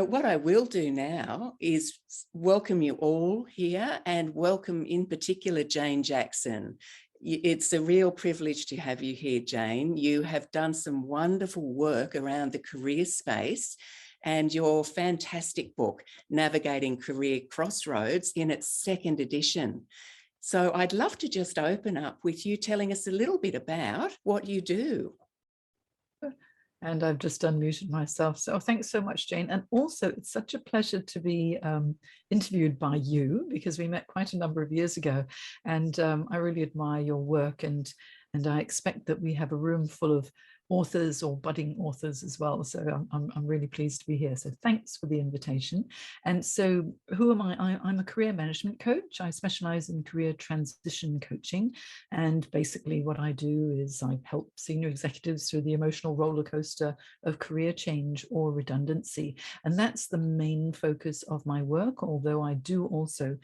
But what I will do now is welcome you all here, and welcome in particular Jane Jackson. It's a real privilege to have you here, Jane. You have done some wonderful work around the career space, and your fantastic book, Navigating Career Crossroads, in its second edition. So I'd love to just open up with you telling us a little bit about what you do. And I've just unmuted myself. So thanks so much, Jane. And also, it's such a pleasure to be interviewed by you, because we met quite a number of years ago. And I really admire your work. And I expect that we have a room full of authors or budding authors as well. So I'm really pleased to be here. So thanks for the invitation. And so who am I? I'm a career management coach. I specialize in career transition coaching. And basically what I do is I help senior executives through the emotional roller coaster of career change or redundancy. And that's the main focus of my work, although I do also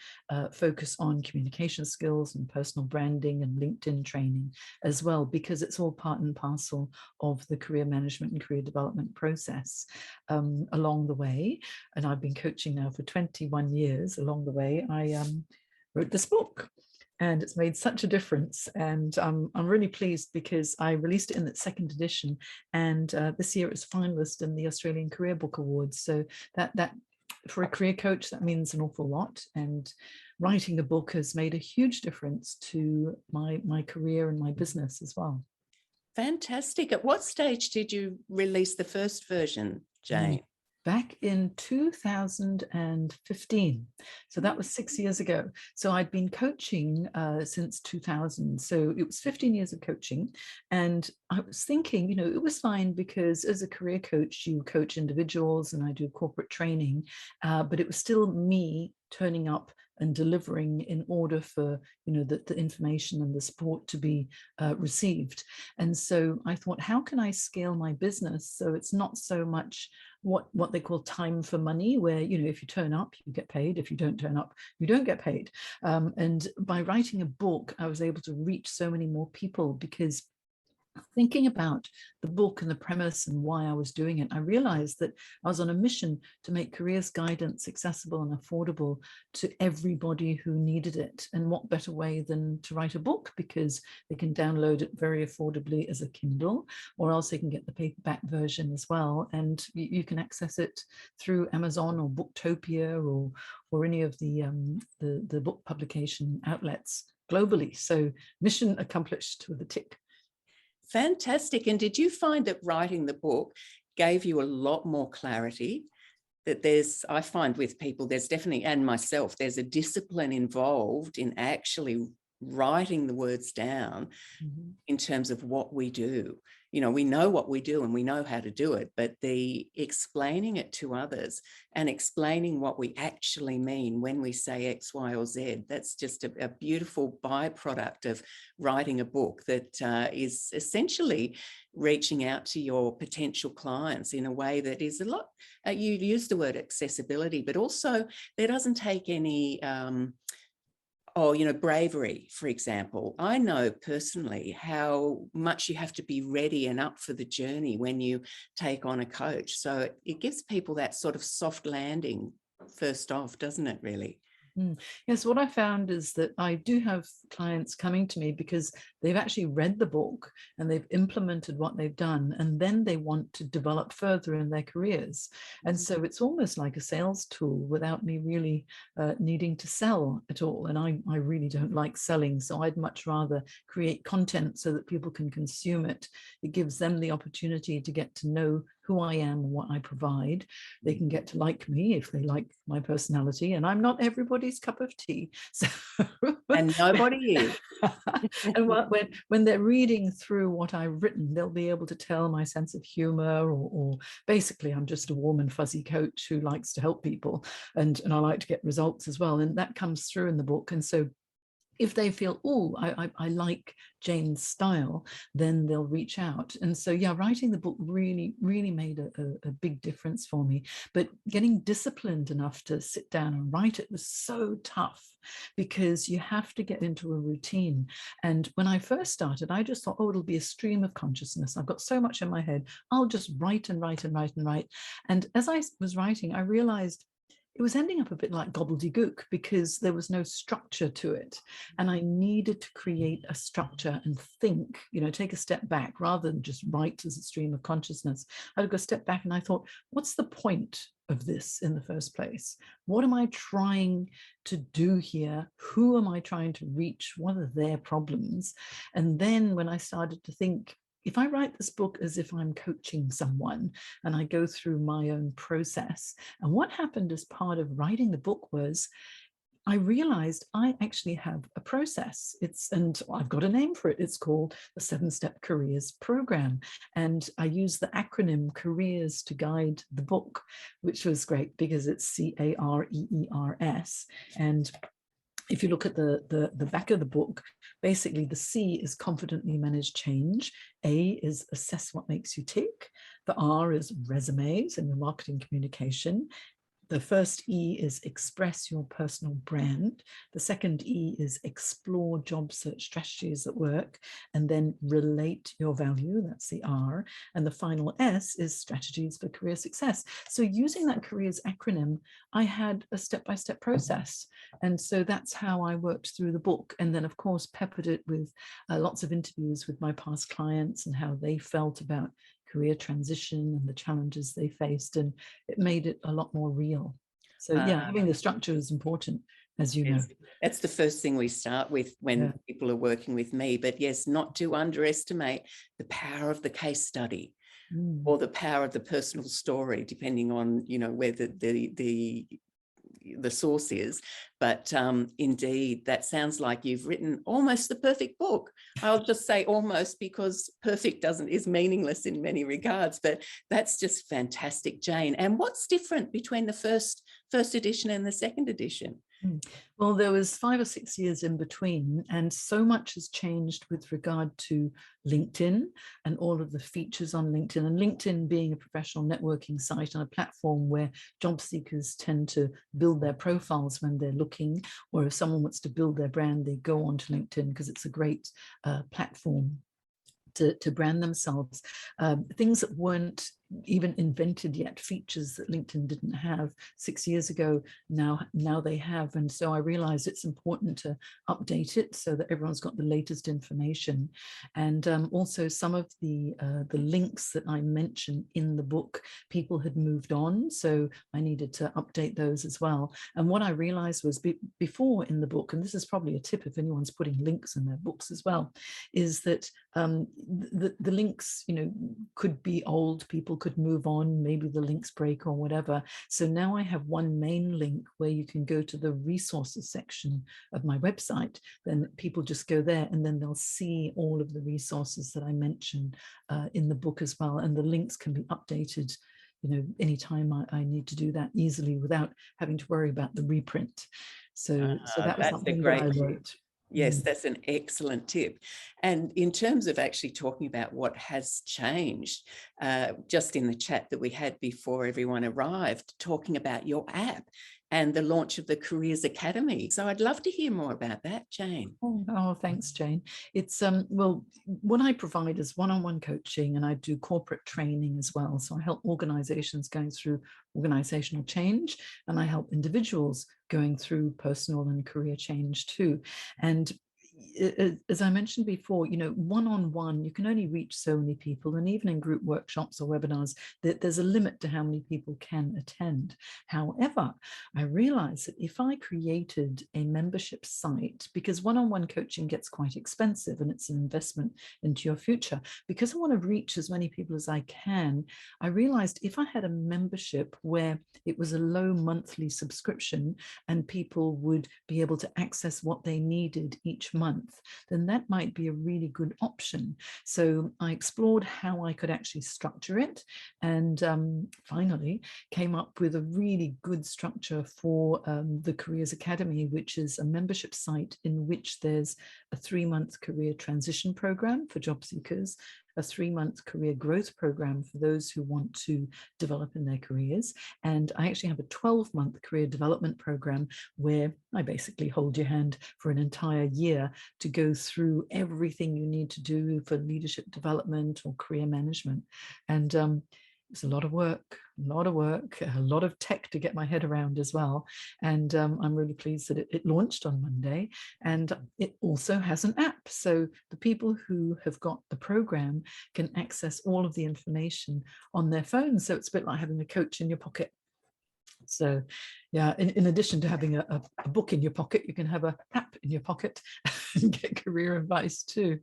focus on communication skills and personal branding and LinkedIn training as well, because it's all part and parcel of the career management and career development process along the way. And I've been coaching now for 21 years. Along the way, I wrote this book, and it's made such a difference. And I'm really pleased because I released it in its second edition, and this year it's finalist in the Australian Career Book Awards. So that for a career coach, that means an awful lot. And writing the book has made a huge difference to my career and my business as well. Fantastic. At what stage did you release the first version, Jane? Back in 2015. So that was 6 years ago. So I'd been coaching since 2000. So it was 15 years of coaching. And I was thinking, it was fine because as a career coach, you coach individuals and I do corporate training, but it was still me turning up and delivering in order for the information and the support to be received. And so I thought, how can I scale my business so it's not so much what they call time for money, where if you turn up you get paid, if you don't turn up you don't get paid. And by writing a book I was able to reach so many more people, because thinking about the book and the premise and why I was doing it, I realized that I was on a mission to make careers guidance accessible and affordable to everybody who needed it. And what better way than to write a book, because they can download it very affordably as a Kindle, or else they can get the paperback version as well. And you can access it through Amazon or Booktopia or any of the book publication outlets globally. So mission accomplished with a tick. Fantastic. And did you find that writing the book gave you a lot more clarity? That I find with people, there's definitely, and myself, there's a discipline involved in actually writing the words down in terms of what we do. We know what we do and we know how to do it, but the explaining it to others and explaining what we actually mean when we say X, Y, or Z, that's just a beautiful byproduct of writing a book that is essentially reaching out to your potential clients in a way that is a lot, you use the word accessibility, but also there doesn't take any bravery, for example. I know personally how much you have to be ready and up for the journey when you take on a coach. So it gives people that sort of soft landing first off, doesn't it, really? Yes, what I found is that I do have clients coming to me because they've actually read the book and they've implemented what they've done, and then they want to develop further in their careers. And so it's almost like a sales tool without me really needing to sell at all. And I really don't like selling, so I'd much rather create content so that people can consume it. It gives them the opportunity to get to know who I am and what I provide. They can get to like me if they like my personality, and I'm not everybody's cup of tea. So and nobody is. And when they're reading through what I've written, they'll be able to tell my sense of humor, or basically I'm just a warm and fuzzy coach who likes to help people, and I like to get results as well, and that comes through in the book. And so if they feel, oh, I like Jane's style, then they'll reach out. And so, yeah, writing the book really, really made a big difference for me. But getting disciplined enough to sit down and write it was so tough, because you have to get into a routine. And when I first started, I just thought, oh, it'll be a stream of consciousness. I've got so much in my head. I'll just write and write and write and write. And as I was writing, I realized it was ending up a bit like gobbledygook, because there was no structure to it. And I needed to create a structure and think, take a step back rather than just write as a stream of consciousness. I had to go a step back, and I thought, what's the point of this in the first place? What am I trying to do here? Who am I trying to reach? What are their problems? And then when I started to think, if I write this book as if I'm coaching someone and I go through my own process, and what happened as part of writing the book was I realized I actually have a process. And I've got a name for it. It's called the 7-Step Careers Program. And I use the acronym CAREERS to guide the book, which was great because it's CAREERS. And if you look at the back of the book, basically the C is confidently manage change. A is assess what makes you tick. The R is resumes and your marketing communication. The first E is express your personal brand. The second E is explore job search strategies that work, and then relate your value. That's the R. And the final S is strategies for career success. So using that careers acronym, I had a step-by-step process. And so that's how I worked through the book. And then, of course, peppered it with lots of interviews with my past clients and how they felt about career transition and the challenges they faced, and it made it a lot more real. So yeah, having the structure is important, as you know. That's the first thing we start with when people are working with me. But yes, not to underestimate the power of the case study or the power of the personal story, depending on, where the source is. But indeed, that sounds like you've written almost the perfect book. I'll just say almost, because perfect is meaningless in many regards, but that's just fantastic, Jane. And what's different between the first edition and the second edition? Well, there was 5 or 6 years in between, and so much has changed with regard to LinkedIn and all of the features on LinkedIn. And LinkedIn being a professional networking site and a platform where job seekers tend to build their profiles when they're looking, or if someone wants to build their brand, they go onto LinkedIn because it's a great platform to brand themselves. Things that weren't even invented yet, features that LinkedIn didn't have 6 years ago, now they have. And so I realized it's important to update it so that everyone's got the latest information. And also some of the links that I mentioned in the book, people had moved on, so I needed to update those as well. And what I realized was before in the book, and this is probably a tip if anyone's putting links in their books as well, is that the links, could be old, people could move on, maybe the links break or whatever. So now I have one main link where you can go to the resources section of my website. Then people just go there, and then they'll see all of the resources that I mentioned in the book as well. And the links can be updated, anytime I need to do that easily without having to worry about the reprint. So that was something that I wrote. Yes, that's an excellent tip. And in terms of actually talking about what has changed, just in the chat that we had before everyone arrived, talking about your app and the launch of the Careers Academy. So I'd love to hear more about that, Jane. Oh, thanks, Jane. It's well, what I provide is one-on-one coaching, and I do corporate training as well. So I help organizations going through organizational change, and I help individuals going through personal and career change too. And as I mentioned before, one-on-one, you can only reach so many people, and even in group workshops or webinars, there's a limit to how many people can attend. However, I realized that if I created a membership site, because one-on-one coaching gets quite expensive and it's an investment into your future, because I want to reach as many people as I can, I realized if I had a membership where it was a low monthly subscription and people would be able to access what they needed each month, month, then that might be a really good option. So I explored how I could actually structure it, and finally came up with a really good structure for the Careers Academy, which is a membership site in which there's a 3-month career transition program for job seekers, a 3-month career growth program for those who want to develop in their careers. And I actually have a 12-month career development program where I basically hold your hand for an entire year to go through everything you need to do for leadership development or career management. And it's a lot of work, a lot of tech to get my head around as well. And I'm really pleased that it launched on Monday, and it also has an app. So the people who have got the program can access all of the information on their phone. So it's a bit like having a coach in your pocket. So yeah, in addition to having a book in your pocket, you can have an app in your pocket and get career advice too.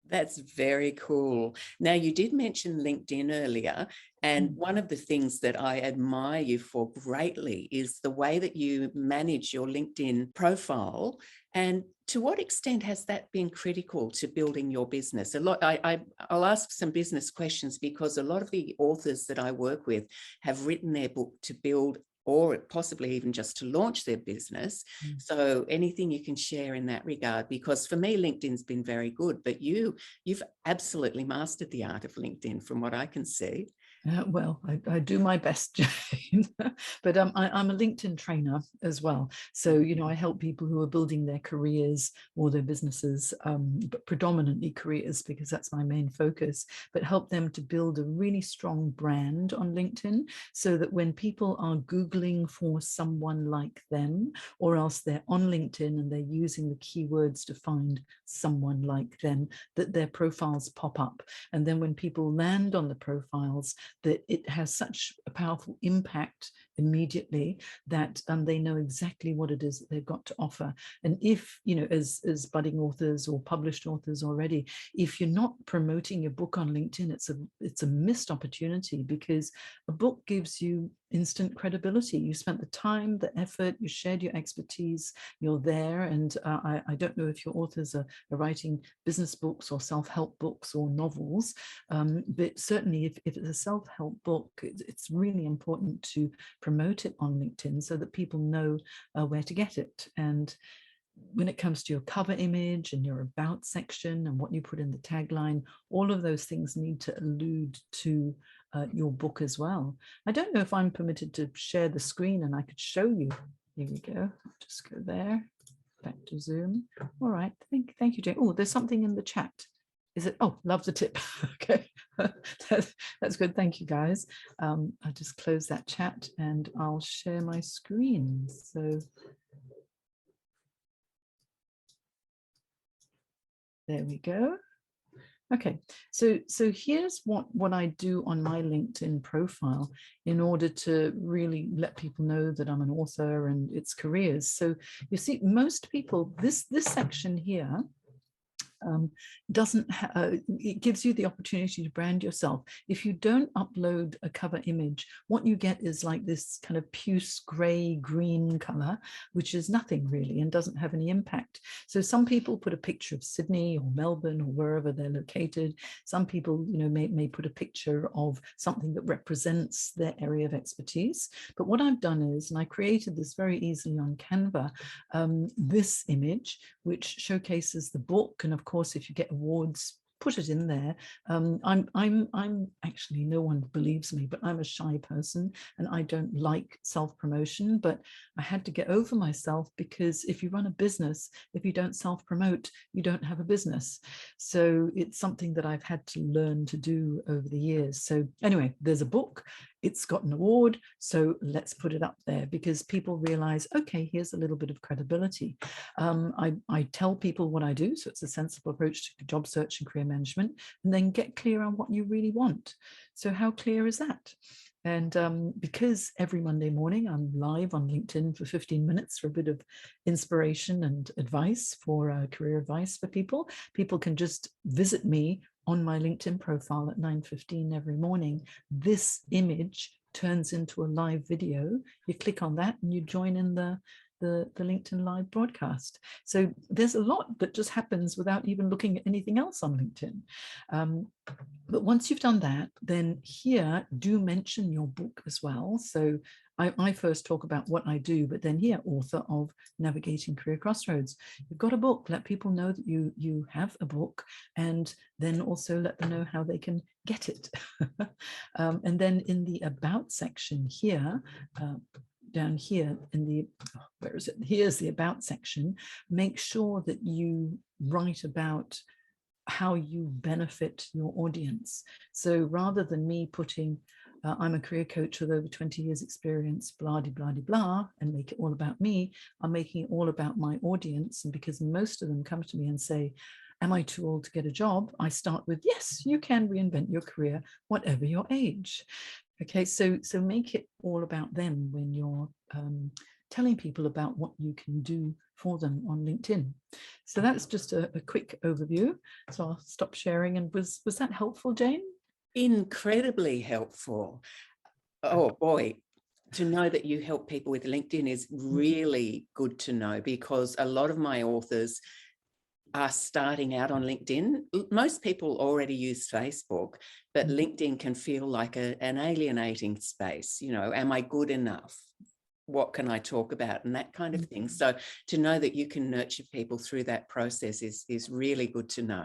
That's very cool. Now, you did mention LinkedIn earlier, and one of the things that I admire you for greatly is the way that you manage your LinkedIn profile. And to what extent has that been critical to building your business? I'll ask some business questions because a lot of the authors that I work with have written their book to build, or possibly even just to launch their business. So anything you can share in that regard, because for me, LinkedIn's been very good, but you've absolutely mastered the art of LinkedIn from what I can see. Well, I do my best, Jane, but I'm a LinkedIn trainer as well. So, you know, I help people who are building their careers or their businesses, but predominantly careers because that's my main focus, but help them to build a really strong brand on LinkedIn so that when people are Googling for someone like them, or else they're on LinkedIn and they're using the keywords to find someone like them, that their profiles pop up. And then when people land on the profiles, that it has such a powerful impact immediately that they know exactly what it is that they've got to offer. And if, you know, as budding authors or published authors already, if you're not promoting your book on LinkedIn, it's a missed opportunity, because a book gives you instant credibility. You spent the time, the effort, you shared your expertise, you're there. And I don't know if your authors are writing business books or self-help books or novels, but certainly if it's a self-help book, it's really important to promote it on LinkedIn so that people know where to get it. And when it comes to your cover image and your about section and what you put in the tagline, all of those things need to allude to your book as well. I don't know if I'm permitted to share the screen and I could show you. Here we go. I'll just go there, back to Zoom. All right, thank you, Jane. Oh, there's something in the chat. Is it? Oh, love the tip. Okay, that's good. Thank you, guys. I'll just close that chat and I'll share my screen. So there we go. Okay, so here's what I do on my LinkedIn profile in order to really let people know that I'm an author and it's careers. So you see, most people, this section here, it gives you the opportunity to brand yourself. If you don't upload a cover image, what you get is like this kind of puce gray green color, which is nothing really and doesn't have any impact. So some people put a picture of Sydney or Melbourne or wherever they're located. Some people, you know, may put a picture of something that represents their area of expertise. But what I've done is, and I created this very easily on Canva, this image, which showcases the book. And of course, if you get awards, put it in there. I'm actually, no one believes me, but I'm a shy person and I don't like self-promotion, but I had to get over myself, because if you run a business, if you don't self-promote, you don't have a business. So it's something that I've had to learn to do over the years. So anyway, there's a book, it's got an award, so let's put it up there, because people realize, okay, here's a little bit of credibility. I tell people what I do, so it's a sensible approach to job search and career management, and then get clear on what you really want. So how clear is that? And because every Monday morning I'm live on LinkedIn for 15 minutes for a bit of inspiration and advice for career advice for people, people can just visit me on my LinkedIn profile at 9:15 every morning. This image turns into a live video. You click on that and you join in the the LinkedIn Live broadcast. So there's a lot that just happens without even looking at anything else on LinkedIn. But once you've done that, then here, do mention your book as well. So I first talk about what I do, but then here, author of Navigating Career Crossroads. You've got a book, let people know that you have a book, and then also let them know how they can get it. And then in the About section here, down here in the, where is it? Here's the About section. Make sure that you write about how you benefit your audience. So rather than me putting, I'm a career coach with over 20 years experience, blah, blah, blah, blah, and make it all about me, I'm making it all about my audience. And because most of them come to me and say, am I too old to get a job? I start with, yes, you can reinvent your career, whatever your age. Okay, so make it all about them when you're telling people about what you can do for them on LinkedIn. So that's just a quick overview. So I'll stop sharing. And was that helpful, Jane? Incredibly helpful. Oh boy, to know that you help people with LinkedIn is really good to know, because a lot of my authors are starting out on LinkedIn. Most people already use Facebook, but LinkedIn can feel like an alienating space. You know, am I good enough? What can I talk about? And that kind of thing. So to know that you can nurture people through that process is really good to know.